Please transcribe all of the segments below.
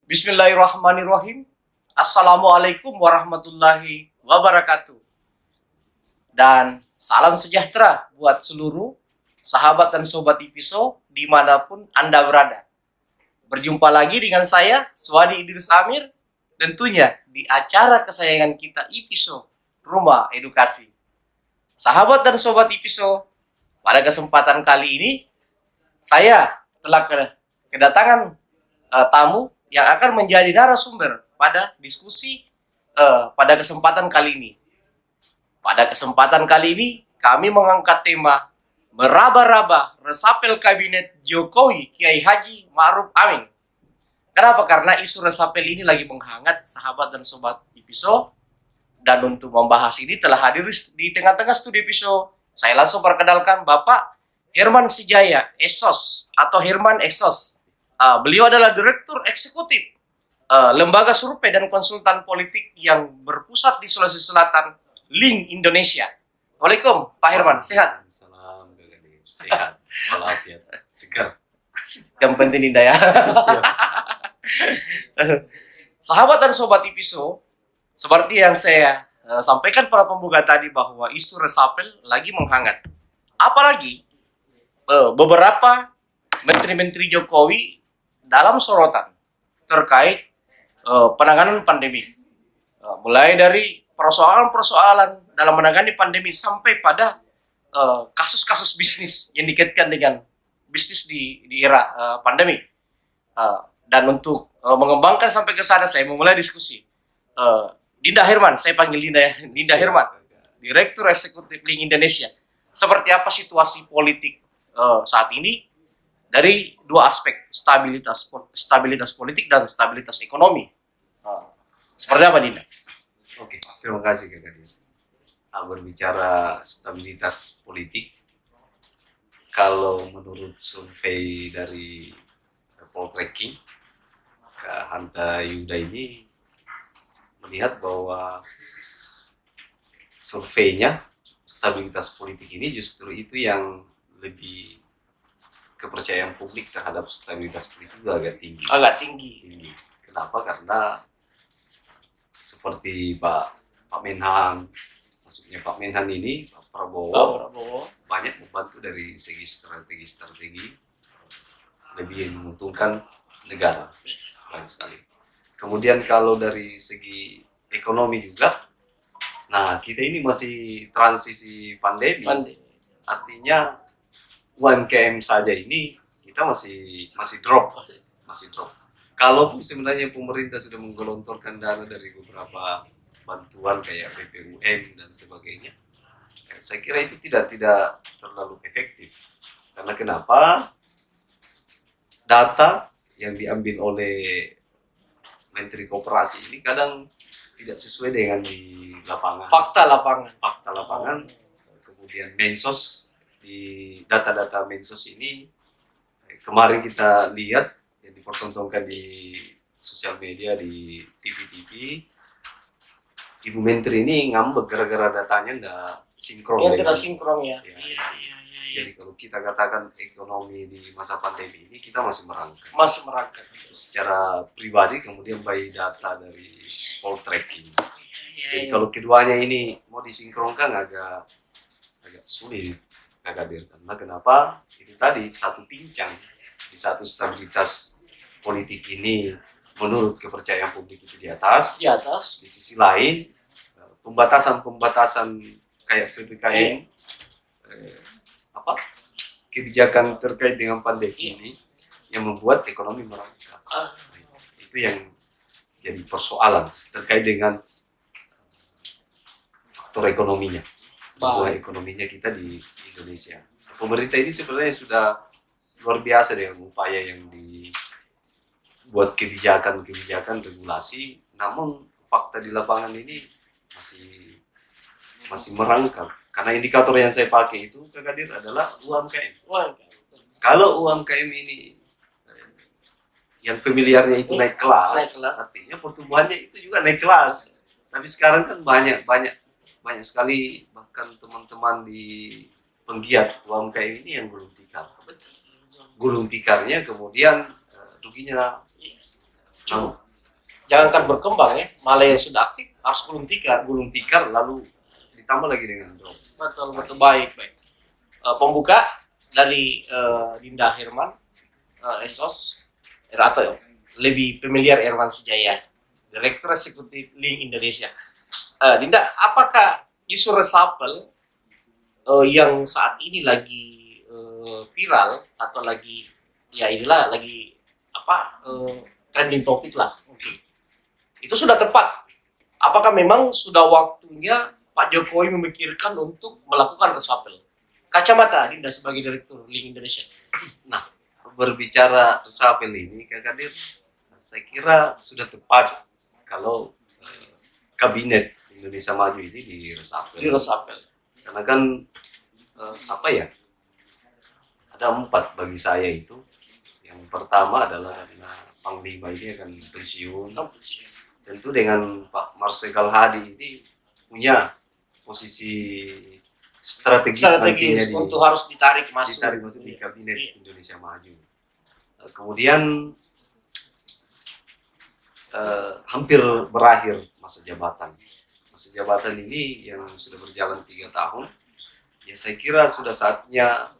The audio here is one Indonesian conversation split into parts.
Bismillahirrahmanirrahim. Assalamualaikum warahmatullahi wabarakatuh. Dan salam sejahtera buat seluruh sahabat dan sobat Ipiso dimanapun Anda berada. Berjumpa lagi dengan saya, Swadi Idris Amir, tentunya di acara kesayangan kita Ipiso, Rumah Edukasi. Sahabat dan sobat Ipiso, pada kesempatan kali ini saya telah kedatangan tamu yang akan menjadi narasumber pada diskusi pada kesempatan kali ini. Pada kesempatan kali ini kami mengangkat tema meraba-raba resapel kabinet Jokowi Kiai Haji Ma'ruf Amin. Kenapa? Karena isu resapel ini lagi menghangat sahabat dan sobat Ipiso. Dan untuk membahas ini telah hadir di tengah-tengah studi Ipiso. Saya langsung perkenalkan Bapak Herman Sijaya, Esos atau Herman Esos. Beliau adalah Direktur Eksekutif Lembaga Survei dan Konsultan Politik yang berpusat di Sulawesi Selatan, Link Indonesia. Waalaikumsalam, Pak Herman, sehat? Salam, sehat, walafiat, segar. Yang penting indah ya. Sahabat dan sobat Ipiso, seperti yang saya sampaikan pada pembuka tadi bahwa isu resapel lagi menghangat. Apalagi beberapa menteri-menteri Jokowi dalam sorotan terkait penanganan pandemi. Mulai dari persoalan-persoalan dalam menangani pandemi sampai pada kasus-kasus bisnis yang dikaitkan dengan bisnis di era pandemi. Dan untuk mengembangkan sampai ke sana saya memulai diskusi. Dinda Herman, saya panggil Dinda ya. Dinda Herman, Direktur Eksekutif Link Indonesia. Seperti apa situasi politik saat ini dari dua aspek, stabilitas politik dan stabilitas ekonomi. Seperti apa, Dinda? Oke, terima kasih Kak Kadir. Berbicara stabilitas politik, kalau menurut survei dari Poltreking, Kak Hanta Yuda ini melihat bahwa surveinya stabilitas politik ini justru itu yang lebih kepercayaan publik terhadap stabilitas politik juga agak tinggi. Agak tinggi. Kenapa? Karena seperti Pak Menhan, maksudnya Pak Menhan ini, Pak Prabowo, banyak membantu dari segi strategi lebih menguntungkan negara, banyak sekali. Kemudian kalau dari segi ekonomi juga, nah kita ini masih transisi pandemi. Artinya UMKM saja ini kita masih drop. Kalaupun sebenarnya pemerintah sudah menggelontorkan dana dari beberapa bantuan kayak BPUM dan sebagainya, saya kira itu tidak terlalu efektif. Karena kenapa? Data yang diambil oleh Menteri Koperasi ini kadang tidak sesuai dengan di lapangan. Fakta lapangan. Kemudian Mensos, di data-data Mensos ini kemarin kita lihat yang dipertontonkan di sosial media, di TV, Ibu Menteri ini ngambek gara-gara datanya nggak sinkron. Tidak sinkron ya. Jadi kalau kita katakan ekonomi di masa pandemi ini kita masih merangkak. Secara pribadi kemudian by data dari Poltreking. Jadi kalau keduanya ini mau disinkronkan agak sulit. Hadir. Karena kenapa? Itu tadi satu pincang di satu stabilitas politik ini menurut kepercayaan publik itu di atas. Di sisi lain pembatasan kayak PPKM, kebijakan terkait dengan pandemi ini yang membuat ekonomi merangkak. Itu yang jadi persoalan terkait dengan faktor ekonominya. Bahwa ekonominya kita di Indonesia. Pemerintah ini sebenarnya sudah luar biasa dengan upaya yang dibuat kebijakan regulasi, namun fakta di lapangan ini masih merangkak. Karena indikator yang saya pakai itu Kak Kadir adalah UMKM. Kalau UMKM ini yang familiarnya itu naik kelas, artinya pertumbuhannya itu juga naik kelas. Tapi sekarang kan banyak sekali bahkan teman-teman di penggiat UMKM ini yang gulung tikar. Gulung tikarnya kemudian ruginya Cukup. Jangankan berkembang ya, malah yang sudah aktif harus gulung tikar lalu ditambah lagi dengan drop. Betul, baik. Pembuka dari Dinda Herman, Esos, atau lebih familiar Herman Sejaya, Direktur Eksekutif Link Indonesia. Dinda, apakah isu reshuffle yang saat ini lagi viral atau lagi trending topik lah, itu sudah tepat? Apakah memang sudah waktunya Pak Jokowi memikirkan untuk melakukan reshuffle? Kacamata Dinda sebagai Direktur Link Indonesia. Nah, berbicara reshuffle ini, Kak Kadir, saya kira sudah tepat kalau kabinet Indonesia Maju ini di reshuffle. Karena kan ada 4 bagi saya itu. Yang pertama adalah karena Panglima ini akan pensiun. Tentu dengan Pak Marsikal Hadi ini punya posisi strategis untuk harus ditarik masuk di kabinet Indonesia Maju. Kemudian hampir berakhir masa jabatan. Masa jabatan ini yang sudah berjalan 3 tahun. Ya saya kira sudah saatnya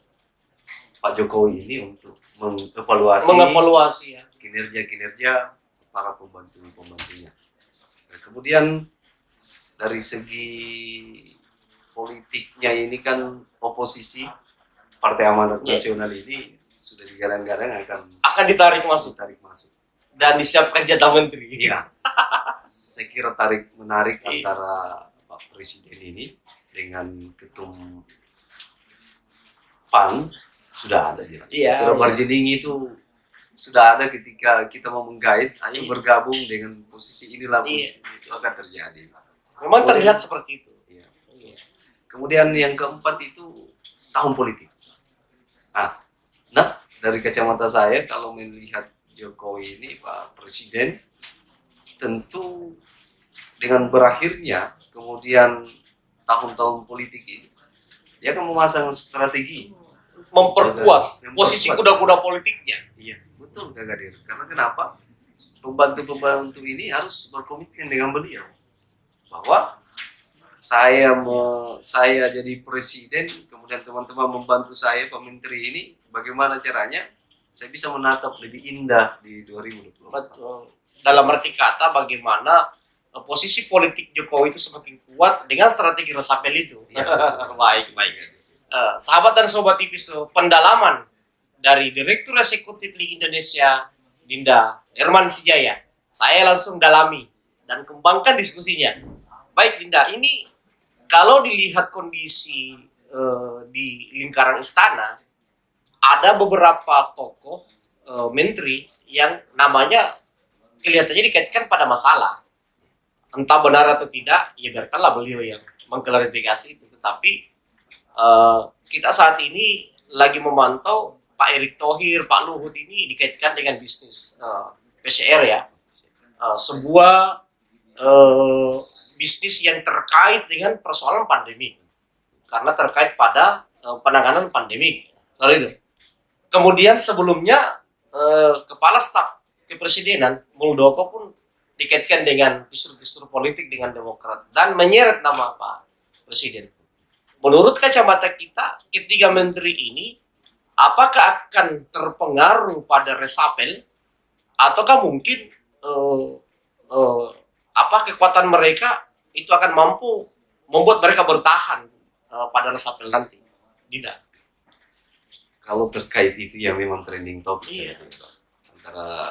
Pak Jokowi ini untuk mengevaluasi ya kinerja para pembantunya. Nah, kemudian dari segi politiknya ini kan oposisi Partai Amanat Nasional ini sudah digadang-gadang akan ditarik masuk dan disiapkan jatah menteri. Iya. Saya kira tarik menarik antara Pak Presiden ini dengan ketum PAN sudah ada jelas. Bargaining itu sudah ada ketika kita mau menggait, ayo bergabung dengan posisi inilah, posisi itu akan terjadi. Memang terlihat seperti itu. Kemudian yang keempat itu tahun politik. Nah, dari kacamata saya kalau melihat Jokowi ini, Pak Presiden, tentu dengan berakhirnya kemudian tahun-tahun politik ini, dia akan memasang strategi memperkuat posisi kuda-kuda politiknya. Iya, betul Kak Gadir. Karena kenapa? Pembantu-pembantu ini harus berkomitmen dengan beliau bahwa saya jadi presiden, kemudian teman-teman membantu saya, Pak Menteri ini, bagaimana caranya saya bisa menatap lebih indah di 2024. Betul. Dalam arti kata bagaimana posisi politik Jokowi itu semakin kuat dengan strategi reshuffle itu. Ya, baik. Sahabat dan sobat IPISO, pendalaman dari Direktur Eksekutif Link Indonesia Dinda Herman Sejaya, saya langsung dalami dan kembangkan diskusinya. Baik Dinda, ini kalau dilihat kondisi di lingkaran istana, ada beberapa tokoh menteri yang namanya kelihatannya dikaitkan pada masalah. Entah benar atau tidak, ya biarkanlah beliau yang mengklarifikasi itu. Tetapi kita saat ini lagi memantau Pak Erick Thohir, Pak Luhut ini dikaitkan dengan bisnis PCR ya. Sebuah bisnis yang terkait dengan persoalan pandemi. Karena terkait pada penanganan pandemi. Soal itu. Kemudian sebelumnya Kepala Staf Kepresidenan Muldoko pun dikaitkan dengan kisru-kisru politik dengan Demokrat dan menyeret nama Pak Presiden. Menurut kacamata kita, ketiga menteri ini apakah akan terpengaruh pada reshuffle ataukah mungkin kekuatan mereka itu akan mampu membuat mereka bertahan pada reshuffle nanti? Tidak. Kalau terkait itu yang memang trending topik antara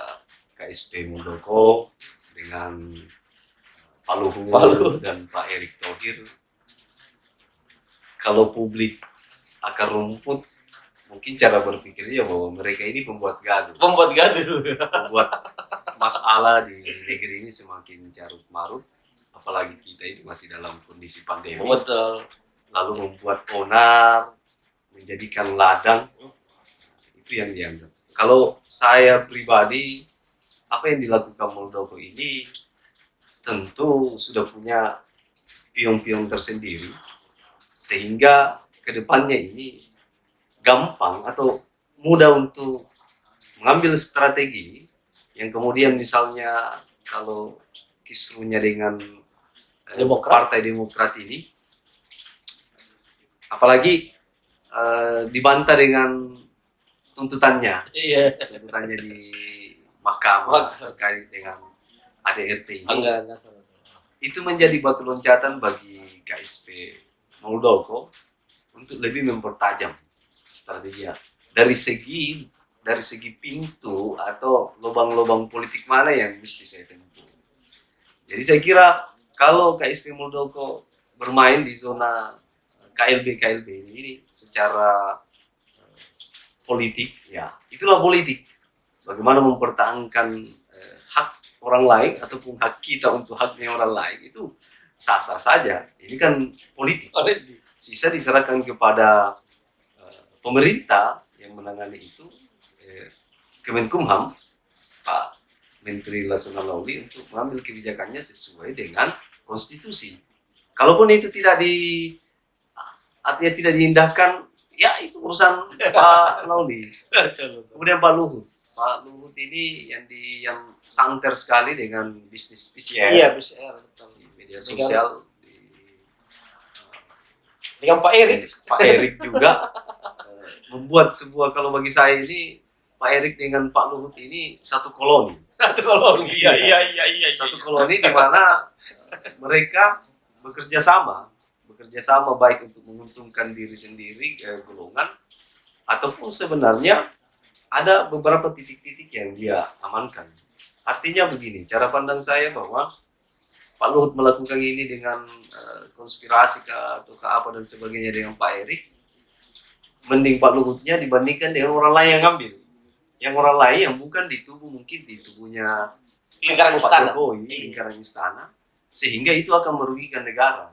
KSP Muldoko dengan Pak Luhut dan Pak Erick Thohir. Kalau publik akar rumput, mungkin cara berpikirnya bahwa mereka ini pembuat gaduh. Membuat masalah di negeri ini semakin carut marut, apalagi kita ini masih dalam kondisi pandemi. Betul. Lalu membuat onar, menjadikan ladang, itu yang dianggap. Kalau saya pribadi, apa yang dilakukan Muldoko ini tentu sudah punya pion-pion tersendiri, sehingga kedepannya ini gampang atau mudah untuk mengambil strategi yang kemudian misalnya kalau kisruhnya dengan Demokrat. Partai Demokrat ini, apalagi dibantah dengan tuntutannya di mahkamah terkait dengan ADRT ini. Itu menjadi batu loncatan bagi KSP Muldoko untuk lebih mempertajam strateginya dari segi pintu atau lubang-lubang politik mana yang mesti saya tempuh. Jadi saya kira kalau KSP Muldoko bermain di zona KLB ini secara politik, ya itulah politik. Bagaimana mempertahankan hak orang lain ataupun hak kita untuk haknya orang lain itu sah-sah saja. Ini kan politik. Sisa diserahkan kepada pemerintah yang menangani itu, Kemenkumham, Pak Menteri Lashona Lawli untuk mengambil kebijakannya sesuai dengan konstitusi. Kalaupun itu artinya tidak diindahkan, ya itu urusan Pak Lawli. Kemudian Pak Luhut ini yang santer sekali dengan bisnis PCR. Iya, PCR, betul. Di media sosial. Dengan Pak Erik juga membuat sebuah, kalau bagi saya ini Pak Erik dengan Pak Luhut ini satu koloni. Iya. Satu koloni di mana mereka bekerja sama baik untuk menguntungkan diri sendiri, golongan, ataupun sebenarnya ada beberapa titik-titik yang dia amankan. Artinya begini, cara pandang saya bahwa Pak Luhut melakukan ini dengan konspirasi atau apa dan sebagainya dengan Pak Erik, mending Pak Luhutnya dibandingkan dengan orang lain yang ngambil. Yang orang lain yang bukan di tubuhnya lingkaran Pak istana. Jokowi, lingkaran istana, sehingga itu akan merugikan negara.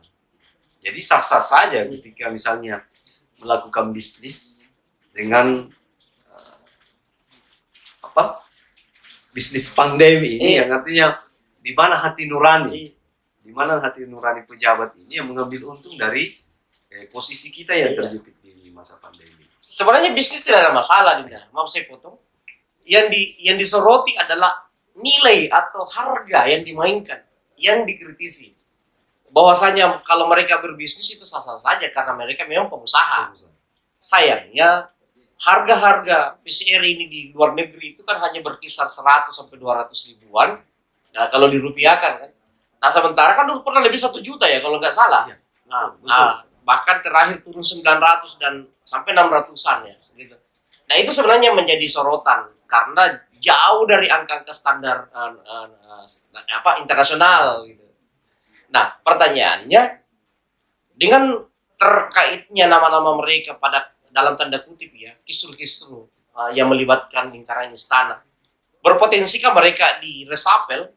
Jadi sah-sah saja ketika misalnya melakukan bisnis dengan bisnis pandemi ini, yang artinya di mana hati nurani pejabat ini yang mengambil untung dari posisi kita yang terjepit di masa pandemi. Sebenarnya bisnis tidak ada masalah, Dinda. Maaf saya potong. Yang disoroti adalah nilai atau harga yang dimainkan, yang dikritisi. Bahwasanya kalau mereka berbisnis itu sah-sah saja karena mereka memang pengusaha. Sayangnya harga-harga PCR ini di luar negeri itu kan hanya berkisar 100 sampai 200 ribuan. Nah, kalau dirupiahkan kan. Nah, sementara kan dulu pernah lebih 1 juta ya kalau nggak salah. Ya, bahkan terakhir turun 900 dan sampai 600-an ya gitu. Nah, itu sebenarnya menjadi sorotan karena jauh dari angka-angka standar internasional gitu. Nah, pertanyaannya dengan terkaitnya nama-nama mereka pada dalam tanda kutip ya, kisru-kisru yang melibatkan lingkaran istana, berpotensikah mereka diresapel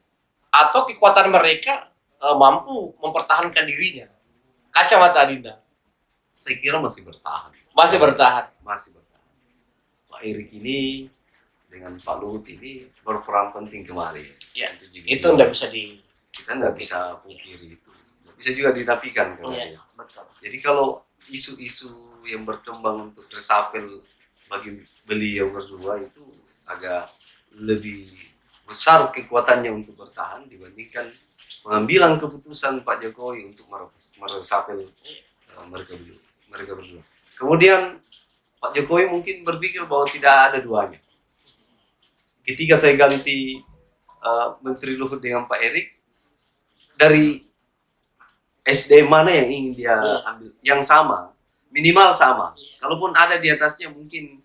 atau kekuatan mereka mampu mempertahankan dirinya? Kacamata Dinda. Saya kira masih bertahan. Pak Erik ini dengan Pak Luhut ini berperan penting kemarin. Ya, itu nggak bisa kita nggak bisa pungkiri itu. Nggak bisa juga dinafikan kemarin. Ya, betul. Jadi kalau isu-isu yang berkembang untuk resapel bagi beliau berdua itu agak lebih besar kekuatannya untuk bertahan dibandingkan pengambilan keputusan Pak Jokowi untuk meresapel mereka berdua. Kemudian Pak Jokowi mungkin berpikir bahwa tidak ada duanya. Ketika saya ganti Menteri Luhut dengan Pak Erik, dari SDM mana yang ingin dia ambil? Yang sama, minimal sama. Kalaupun ada di atasnya mungkin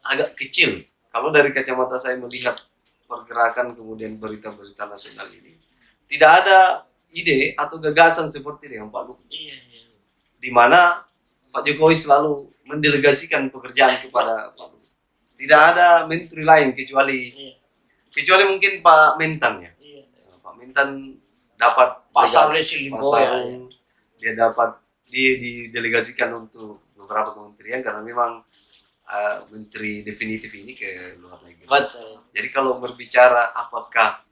agak kecil. Kalau dari kacamata saya melihat pergerakan kemudian berita-berita nasional ini, tidak ada ide atau gagasan seperti dengan Pak Luhut. Di mana Pak Jokowi selalu mendelegasikan pekerjaan kepada Pak Luhut. Tidak ada menteri lain kecuali mungkin Pak Mentan ya. Pak Mentan dapat pasar dia dapat didelegasikan untuk beberapa kementerian karena memang menteri definitif ini ke luar negeri. Betul. Jadi kalau berbicara apakah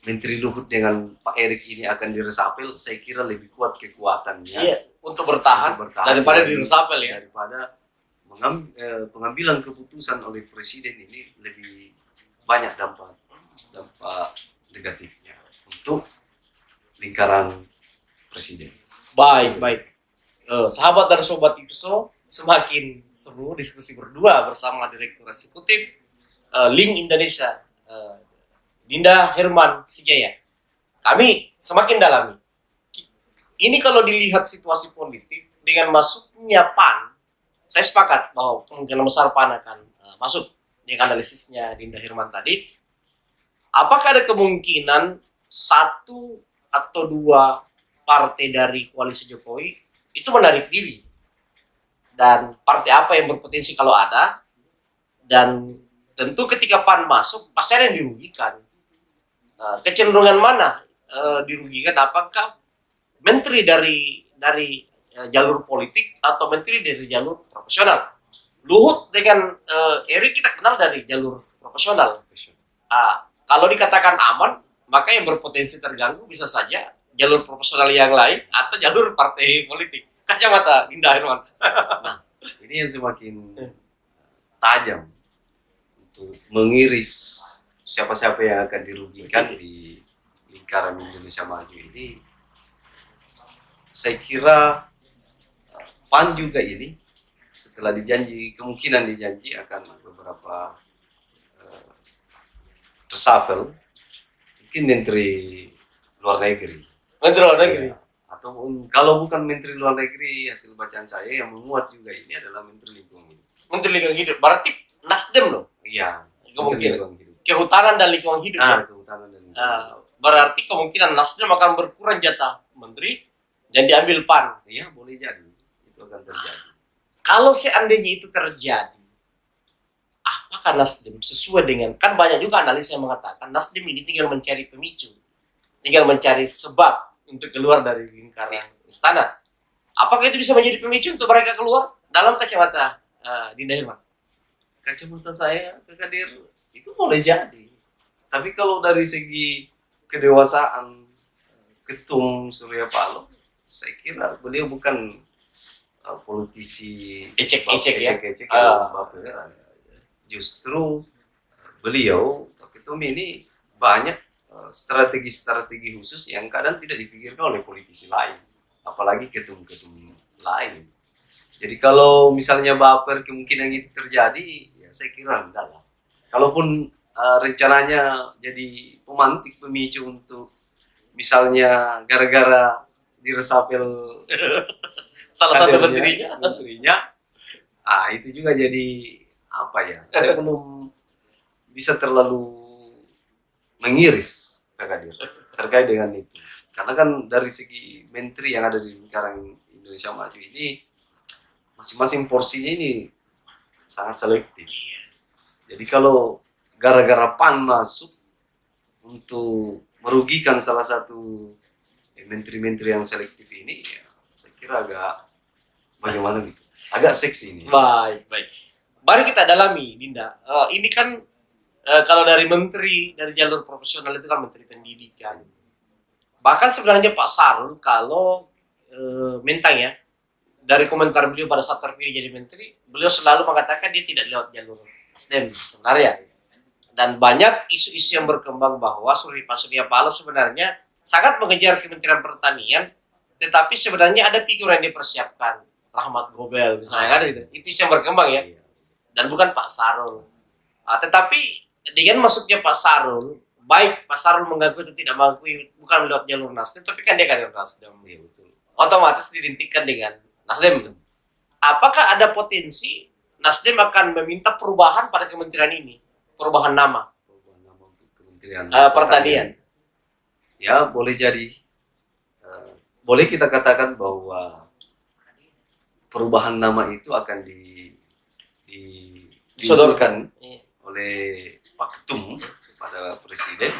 Menteri Luhut dengan Pak Erik ini akan diresapel, saya kira lebih kuat kekuatannya untuk bertahan daripada diresapel ya. Daripada pengambilan keputusan oleh presiden ini lebih banyak dampak negatifnya untuk lingkaran presiden. Baik. Sahabat dan sobat IPSO, semakin seru diskusi berdua bersama Direktur Eksekutif Link Indonesia, Dinda Herman Sigaya. Kami semakin dalami. Ini kalau dilihat situasi politik dengan masuknya PAN, saya sepakat bahwa kemungkinan besar PAN akan masuk dengan analisisnya Dinda Herman tadi. Apakah ada kemungkinan satu atau dua partai dari koalisi Jokowi itu menarik diri? Dan partai apa yang berpotensi kalau ada? Dan tentu ketika PAN masuk, pasti ada yang dirugikan. Kecenderungan mana dirugikan? Apakah menteri dari jalur politik atau menteri dari jalur profesional? Luhut dengan Erik kita kenal dari jalur profesional. Kalau dikatakan aman, maka yang berpotensi terganggu bisa saja jalur profesional yang lain atau jalur partai politik. Kacamata Dinda Herman. Nah, ini yang semakin tajam untuk mengiris siapa-siapa yang akan dirugikan di lingkaran Indonesia Maju ini. Saya kira PAN juga ini setelah kemungkinan dijanji akan beberapa reshuffle, mungkin menteri luar negeri. Menteri luar negeri. Ya. Atau kalau bukan menteri luar negeri, hasil bacaan saya yang menguat juga ini adalah menteri lingkungan hidup. Menteri lingkungan hidup. Berarti Nasdem loh. Iya. Kemungkinan. Kehutanan dan lingkungan hidup. Kehutanan dan lingkungan hidup. Berarti kemungkinan Nasdem akan berkurang jatah menteri dan diambil PAN. Iya, boleh jadi. Itu akan terjadi. Kalau seandainya itu terjadi, apakah Nasdem sesuai dengan, kan banyak juga analis yang mengatakan Nasdem ini tinggal mencari pemicu, tinggal mencari sebab untuk keluar dari lingkaran istana. Apakah itu bisa menjadi pemicu untuk mereka keluar dalam kacamata Dinda Herman? Kacamata saya, Kak Kadir, itu boleh jadi. Tapi kalau dari segi kedewasaan Ketum Surya Paloh, saya kira beliau bukan politisi ecek-ecek ya. Baperan. Justru beliau Ketum ini banyak strategi-strategi khusus yang kadang tidak dipikirkan oleh politisi lain, apalagi ketum-ketum lain. Jadi kalau misalnya baper kemungkinan itu terjadi, ya saya kira enggak lah. Kalaupun rencananya jadi pemantik pemicu untuk misalnya gara-gara diresapel salah satu menterinya, itu juga jadi apa ya? Saya belum bisa terlalu mengiris, Kak Kadir, terkait dengan itu. Karena kan dari segi menteri yang ada di lingkaran Indonesia Maju ini, masing-masing porsinya ini sangat selektif. Jadi kalau gara-gara PAN masuk untuk merugikan salah satu menteri-menteri yang selektif ini, ya, saya kira agak bagaimana gitu, agak seksi ini. Baik. Mari kita dalami, Dinda. Ini kan kalau dari menteri dari jalur profesional itu kan menteri pendidikan. Bahkan sebenarnya Pak Sarul kalau mentang ya, dari komentar beliau pada saat terpilih jadi menteri, beliau selalu mengatakan dia tidak lewat jalur Nasdem sebenarnya. Dan banyak isu-isu yang berkembang bahwa Pak Surya Paloh sebenarnya sangat mengejar Kementerian Pertanian, tetapi sebenarnya ada figur yang dipersiapkan, Rahmat Gobel misalnya kan gitu. Itu yang berkembang ya. Dan bukan Pak Sarul. Tetapi dengan masuknya Pak Sarul, baik Pak Sarul mengaku atau tidak mengakui bukan lewat jalur Nasdem, tapi kan dia kader Nasdem. Ya, betul. Otomatis didintikan dengan Nasdem. Apakah ada potensi Nasdem akan meminta perubahan pada kementerian ini? Perubahan nama. Perubahan nama untuk Kementerian Pertanian. Ya, boleh jadi. Boleh kita katakan bahwa perubahan nama itu akan disodorkan oleh Pak Ketum kepada Presiden.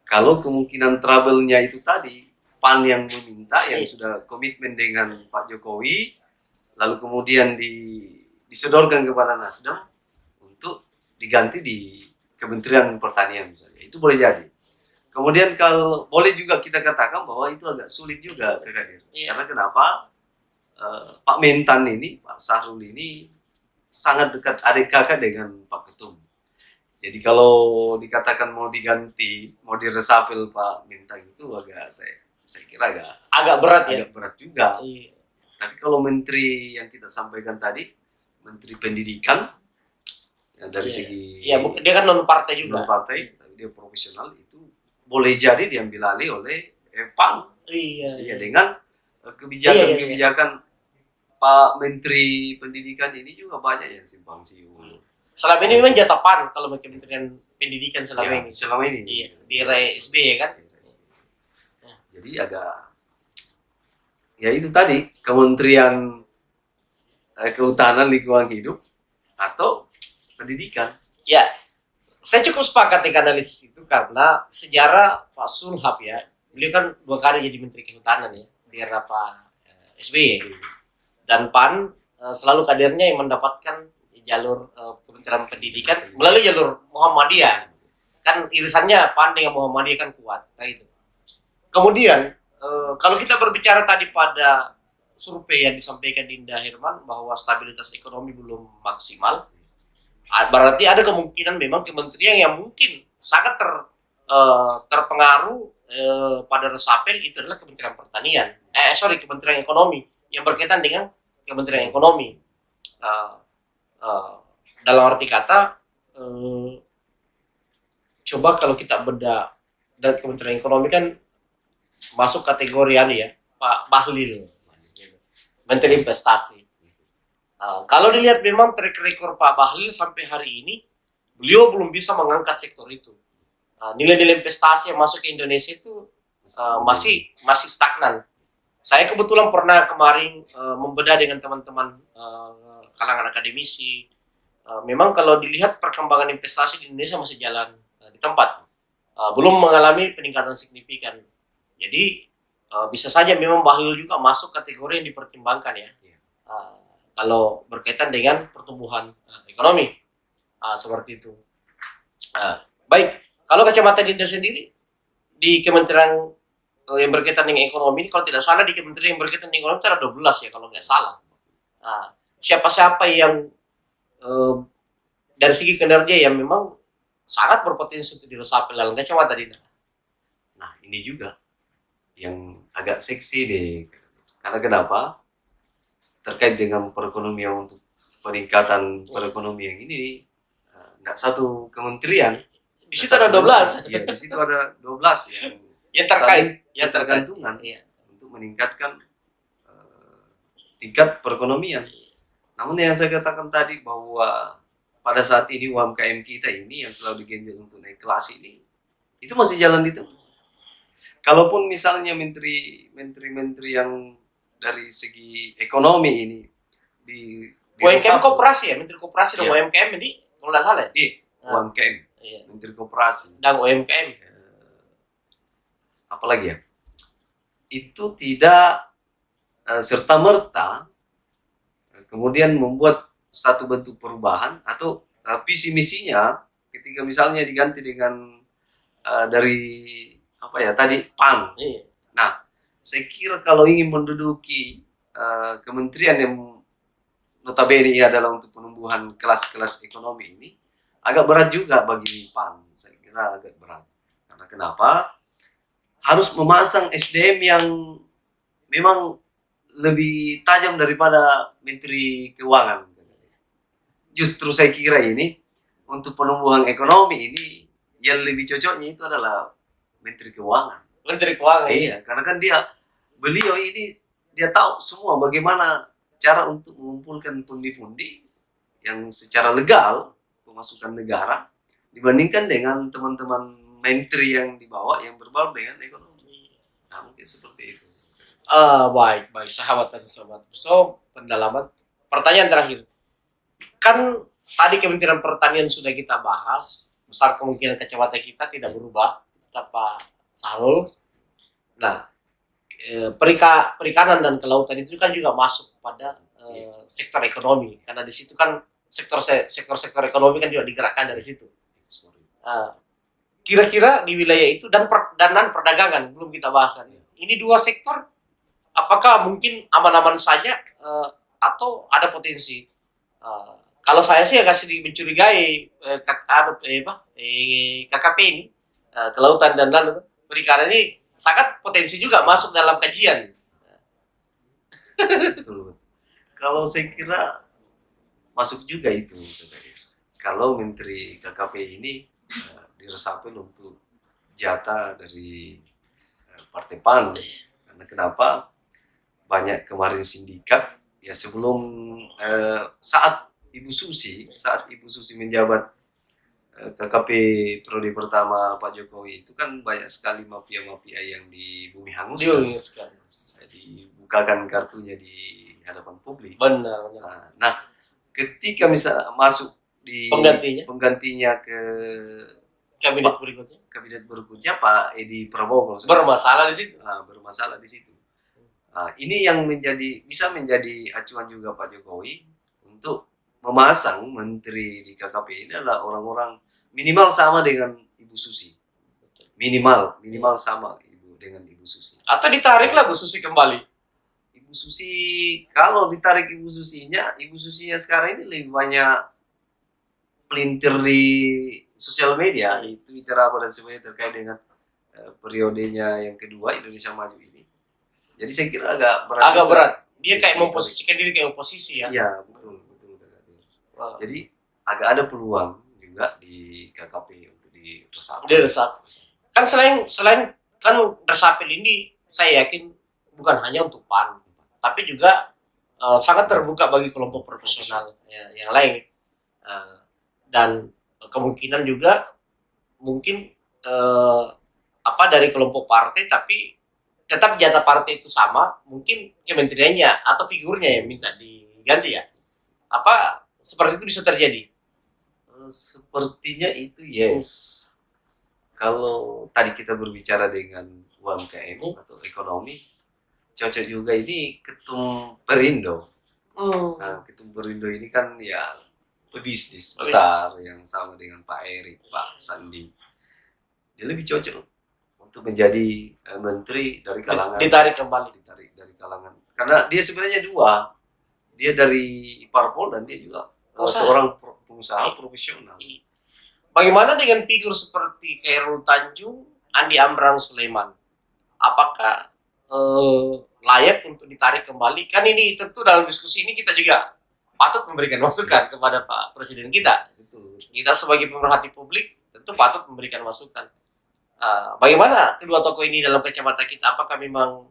Kalau kemungkinan trouble-nya itu tadi, PAN yang meminta, yang sudah komitmen dengan Pak Jokowi, lalu kemudian disodorkan kepada Nasdem untuk diganti di Kementerian Pertanian misalnya. Itu boleh jadi. Kemudian kalau boleh juga kita katakan bahwa itu agak sulit juga, Kak Kadir. Karena kenapa? Pak Mentan ini, Pak Sarul ini sangat dekat adik kakak dengan Pak Ketum. Jadi kalau dikatakan mau diganti, mau diresapel Pak Mentang itu saya kira Agak berat ya. agak berat juga. Iya. Tapi kalau menteri yang kita sampaikan tadi, menteri pendidikan, ya dari segi Iya, dia kan non partai juga. non partai, tapi dia profesional, itu boleh jadi diambil alih oleh PAN. Iya. Iya, dengan kebijakan-kebijakan Pak Menteri Pendidikan ini juga banyak yang simpang siur. Selama ini memang jatah PAN kalau Kementerian Pendidikan selama ini. Selama ini. Iya, di era SBY kan. Jadi agak, ya itu tadi, Kementerian Kehutanan Lingkungan Hidup atau Pendidikan. Ya, saya cukup sepakat dengan analisis itu karena sejarah Pak Sulhab ya, beliau kan 2 kali jadi Menteri Kehutanan ya di era Pak SBY. Dan PAN selalu kadernya yang mendapatkan jalur Kementerian Pendidikan melalui jalur Muhammadiyah. Kan irisannya PAN dengan Muhammadiyah kan kuat, nah itu. Kemudian kalau kita berbicara tadi pada survei yang disampaikan Dinda Herman bahwa stabilitas ekonomi belum maksimal, berarti ada kemungkinan memang kementerian yang mungkin sangat terpengaruh pada resapel itu adalah Kementerian Pertanian, Kementerian Ekonomi yang berkaitan dengan Kementerian Ekonomi. Dalam arti kata, coba kalau kita bedah, dan Kementerian Ekonomi kan masuk kategori ya, Pak Bahlil, Menteri Investasi. Kalau dilihat memang track record Pak Bahlil sampai hari ini, beliau belum bisa mengangkat sektor itu. Nilai-nilai investasi yang masuk ke Indonesia itu masih stagnan. Saya kebetulan pernah kemarin membedah dengan teman-teman kalangan akademisi. Memang kalau dilihat perkembangan investasi di Indonesia masih jalan di tempat, belum mengalami peningkatan signifikan. Jadi bisa saja memang Bahlil juga masuk kategori yang dipertimbangkan ya. Kalau berkaitan dengan pertumbuhan ekonomi seperti itu. Baik, kalau kacamata Dinda sendiri di Kementerian yang berkaitan dengan ekonomi ini, kalau tidak salah di Kementerian yang berkaitan dengan ekonomi itu ada 12 ya kalau nggak salah. Siapa-siapa yang dari segi kinerja yang memang sangat berpotensi untuk diresapel dalam kacamata Dinda. Nah, ini juga yang agak seksi deh. Karena kenapa? Terkait dengan perekonomian, untuk peningkatan perekonomian ini, nggak satu kementerian. Di situ ada 12. Iya, di situ ada 12 yang terkait, yang tergantungan untuk meningkatkan tingkat perekonomian. Namun yang saya katakan tadi bahwa pada saat ini UMKM kita ini yang selalu digenjot untuk naik kelas ini, itu masih jalan di tengah. Kalaupun misalnya menteri-menteri yang dari segi ekonomi ini di UMKM Koperasi ya, Menteri Koperasi dan UMKM ini kalau nggak salah ya? UMKM, Menteri Koperasi dan UMKM. Apalagi ya? Itu tidak serta-merta kemudian membuat satu bentuk perubahan atau visi misinya ketika misalnya diganti dengan dari tadi PAN. Nah, saya kira kalau ingin menduduki kementerian yang notabene adalah untuk penumbuhan kelas-kelas ekonomi ini, agak berat juga bagi PAN. Saya kira agak berat. Karena kenapa? Harus memasang SDM yang memang lebih tajam daripada Menteri Keuangan. Justru saya kira ini untuk penumbuhan ekonomi ini yang lebih cocoknya itu adalah Menteri Keuangan. Menteri Keuangan. Iya, karena kan beliau ini dia tahu semua bagaimana cara untuk mengumpulkan pundi-pundi yang secara legal pemasukan negara dibandingkan dengan teman-teman menteri yang dibawa yang berbau dengan ekonomi. Nah, mungkin seperti itu. Baik sahabat dan sobat. So, pendalaman. Pertanyaan terakhir. Kan tadi Kementerian Pertanian sudah kita bahas, besar kemungkinan kacamata kita tidak berubah, tetap Pak Sahrul. Nah, perikanan dan kelautan itu kan juga masuk pada sektor ekonomi, karena di situ kan sektor ekonomi kan juga digerakkan dari situ. Kira-kira di wilayah itu dan perdagangan belum kita bahas. Ini 2 sektor, apakah mungkin aman-aman saja atau ada potensi Kalau saya sih kasih mencurigai KKP ini, kelautan dan laut perikanan ini sangat potensi juga masuk dalam kajian. Betul. Kalau saya kira masuk juga itu. Kalau Menteri KKP ini diresapel untuk jatah dari Partai PAN. Karena kenapa? Banyak kemarin sindikat ya sebelum saat Ibu Susi menjabat KKP periode pertama Pak Jokowi itu kan banyak sekali mafia-mafia yang di bumi hangus. Dibukakan kartunya di hadapan publik. Benar. Nah, ketika misal masuk di penggantinya ke kabinet berikutnya Pak Edi Prabowo bermasalah di situ. Bermasalah di situ. Ini yang bisa menjadi acuan juga Pak Jokowi untuk memasang menteri di KKP ini adalah orang-orang minimal sama dengan Ibu Susi. Minimal sama dengan Ibu Susi. Atau ditariklah Bu Susi kembali. Ibu Susi, kalau ditarik Ibu Susinya sekarang ini lebih banyak pelintir di sosial media, di Twitter apa dan sebagainya terkait dengan periodenya yang kedua Indonesia Maju ini. Jadi saya kira agak berat. Dia kayak memposisikan diri kayak oposisi ya. Iya, betul. Wow. Jadi agak ada peluang juga di KKP untuk diresapel. Kan selain kan resapel ini saya yakin bukan hanya untuk PAN, tapi juga sangat terbuka bagi kelompok profesional yang lain. Dan kemungkinan juga mungkin dari kelompok partai tapi tetap jatah partai itu sama, mungkin kementeriannya atau figurnya yang minta diganti ya. Seperti itu bisa terjadi? Sepertinya itu yes. Kalau tadi kita berbicara dengan UMKM atau ekonomi, cocok juga ini Ketum Perindo. Nah, Ketum Perindo ini kan ya pebisnis besar yang sama dengan Pak Erik, Pak Sandi. Dia lebih cocok untuk menjadi menteri dari kalangan ditarik dari kalangan. Karena dia sebenarnya dua. Dia dari parpol dan dia juga seorang pengusaha profesional. Bagaimana dengan figur seperti Khairul Tanjung, Andi Amran Sulaiman? Apakah layak untuk ditarik kembali? Kan ini tentu dalam diskusi ini kita juga patut memberikan masukan kepada Pak Presiden kita. Betul. Kita sebagai pemerhati publik tentu patut memberikan masukan. Bagaimana kedua tokoh ini dalam kacamata kita? Apakah memang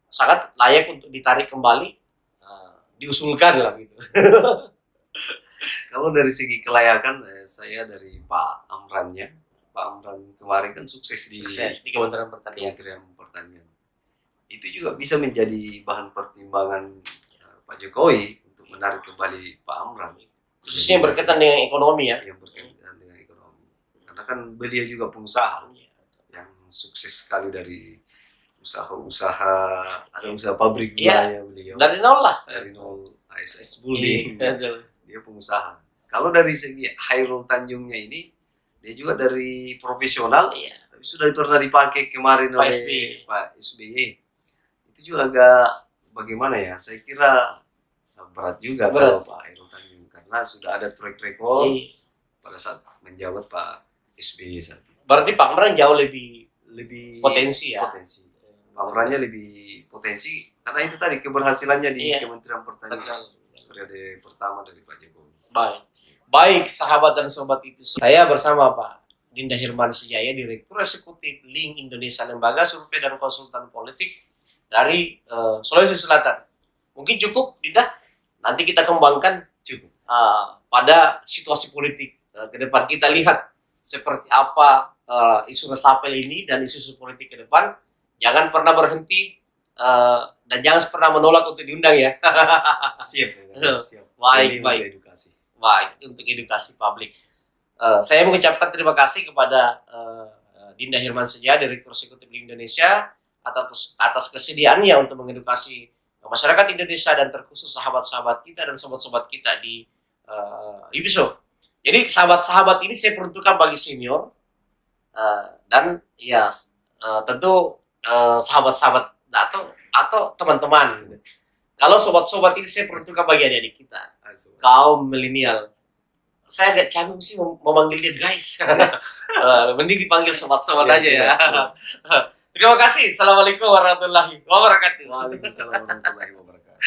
sangat layak untuk ditarik kembali? Diusulkan lah gitu. Kalau dari segi kelayakan, saya dari Pak Amrannya. Pak Amran kemarin kan sukses di Kementerian Pertanian. Itu juga bisa menjadi bahan pertimbangan Pak Jokowi untuk menarik kembali Pak Amran. Khususnya yang berkaitan dengan ekonomi ya. Yang berkaitan dengan ekonomi. Karena kan beliau juga pengusaha yang sukses sekali dari usaha-usaha, ada usaha pabrik gulanya beliau. Dari nol lah. Dari nol, ASS Building. Dia pengusaha. Kalau dari segi Khairul Tanjungnya ini, dia juga dari profesional, tapi sudah pernah dipakai kemarin oleh Pak SBY. Itu juga agak bagaimana ya? Saya kira berat juga kalau Pak Khairul Tanjung karena sudah ada track record pada saat menjabat Pak SBY saat itu. Berarti Pak Amran jauh lebih potensi ya. Pak Amrannya lebih potensi karena itu tadi keberhasilannya di Kementerian Pertanian periode pertama dari Pak Jokowi. Baik sahabat dan sobat IP, saya bersama Pak Dinda Hirman Sejaya, Direktur Eksekutif Link Indonesia, lembaga survei dan konsultan politik dari Sulawesi Selatan. Mungkin cukup, Dinda. Nanti kita kembangkan pada situasi politik ke depan. Kita lihat seperti apa isu resapel ini dan isu politik ke depan. Jangan pernah berhenti dan jangan pernah menolak untuk diundang ya. Siap. Baik. Untuk edukasi publik. Saya mengucapkan terima kasih kepada Dinda Hirman Sejaya, Direktur Eksekutif Indonesia atas kesediaannya untuk mengedukasi masyarakat Indonesia dan terkhusus sahabat-sahabat kita dan sobat-sobat kita di IPISO. Jadi sahabat-sahabat ini saya peruntukkan bagi senior dan tentu sahabat-sahabat atau teman-teman. Kalau sobat-sobat ini saya peruntukkan bagi adik-adik kita, kaum milenial. Saya agak canggung sih memanggil dia guys. Mending dipanggil sobat-sobat aja ya. Terima kasih. Assalamualaikum warahmatullahi wabarakatuh. Waalaikumsalam warahmatullahi wabarakatuh.